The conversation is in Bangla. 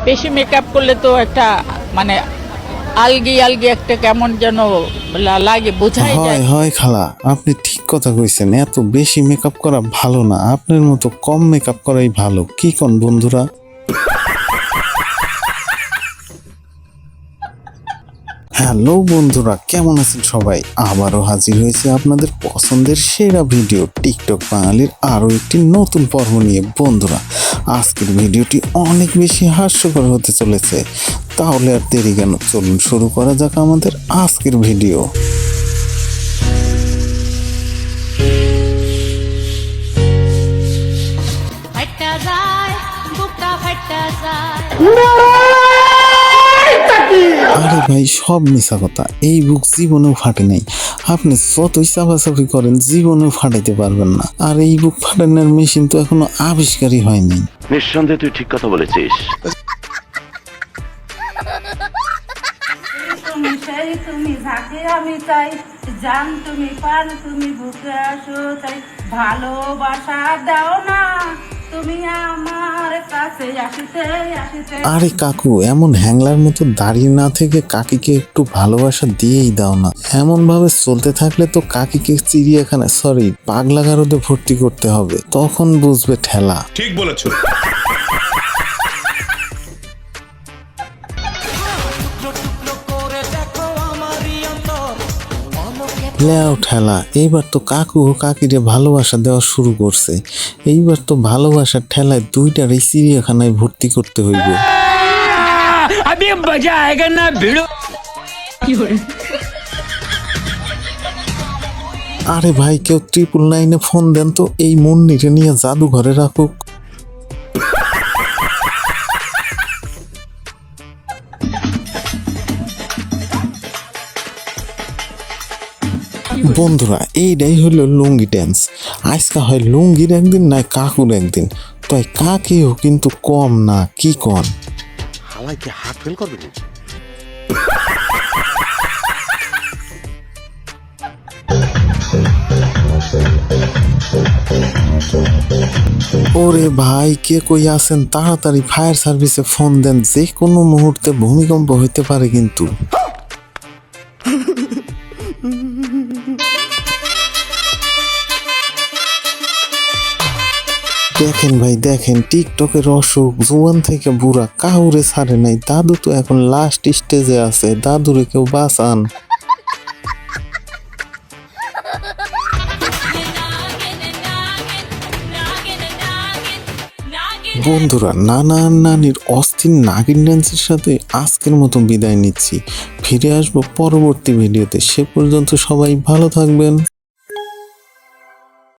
বেশি মেকআপ করলে তো একটা মানে আলগি আলগি একটা কেমন যেন লাগে, বোঝাই যায়। হয় হয় খালা, আপনি ঠিক কথা কইছেন। এত বেশি মেকআপ করা ভালো না, আপনার মতো কম মেকআপ করাই ভালো। কি কোন বন্ধুরা? হ্যালো বন্ধুরা, কেমন আছেন সবাই? আবারও হাজির হয়েছে আপনাদের পছন্দের সেরা ভিডিও টিকটক বাঙালির আরও একটি নতুন পর্ব নিয়ে। বন্ধুরা, আজকের ভিডিওটি অনেক বেশি হাস্যকর হতে চলেছে। তাহলে আর দেরি কেন, চলুন শুরু করা যাক আমাদের আজকের ভিডিও। আরে ভাই, সব মিশা কথা। এই বুক জীবনেও ফাটে নাই। আপনি যতই চাপাচাপি করেন জীবনেও ফাটাইতে পারবেন না। আর এই বুক ফাটানোর মেশিন তো এখনো আবিষ্কারই হয়নি। নিঃসন্দেহে তুই ঠিক কথা বলেছিস। তুমি সেই, তুমি যাকে আমি চাই, জান তুমি পান, তুমি বুকে আসো তাই, ভালোবাসা দাও না তুমি আমার কাছে আসিতে আসিতে। আরে কাকু, এমন হ্যাংলার মতো দাঁড়িয়ে না থেকে কাকিকে একটু ভালোবাসা দিয়েই দাও না। এমন ভাবে চলতে থাকলে তো কাকিকে চিড়িয়াখানায়, সরি, পাগলাগারদে ভর্তি করতে হবে। তখন বুঝবে ঠেলা। ঠিক বলেছো। লেও ঠেলা। এইবার তো কাকু ও কাকিরে ভালোবাসা দেওয়া শুরু করছে। এইবার তো ভালোবাসার ঠেলায় দুইটারই চিড়িয়াখানায় ভর্তি করতে হইব। अभी मजा आएगा ना भिड़ो। আরে ভাই, কেউ 999-এ ফোন দেন তো, এই মুন্নিরে নিয়ে জাদুঘরে রাখুক। বন্ধুরা, এইটাই হলো লুঙ্গি ড্যান্স। আজকা হয় লুঙ্গির একদিন, নয় কাকুর একদিন। তাই কাকিও কিন্তু কম না, কি কন? হালাই কি হাত ফেল করবে? ওরে ভাই, কে কই আছেন? তাড়াতাড়ি ফায়ার সার্ভিসে ফোন দেন, যে কোনো মুহূর্তে ভূমিকম্প হইতে পারে কিন্তু। দেখেন ভাই দেখেন, টিকটকের অসুখ জোয়ান থেকে বুড়া কাউরে ছাড়ে নাই। দাদু তো এখন লাস্ট স্টেজে আছে, দাদুরে কেউ বাঁচান। বন্ধুরা, নানা আর নানির অস্থির নাগিন ড্যান্সের সাথে আজকের মতো বিদায় নিচ্ছি। ফিরে আসবো পরবর্তী ভিডিওতে। সে পর্যন্ত সবাই ভালো থাকবেন।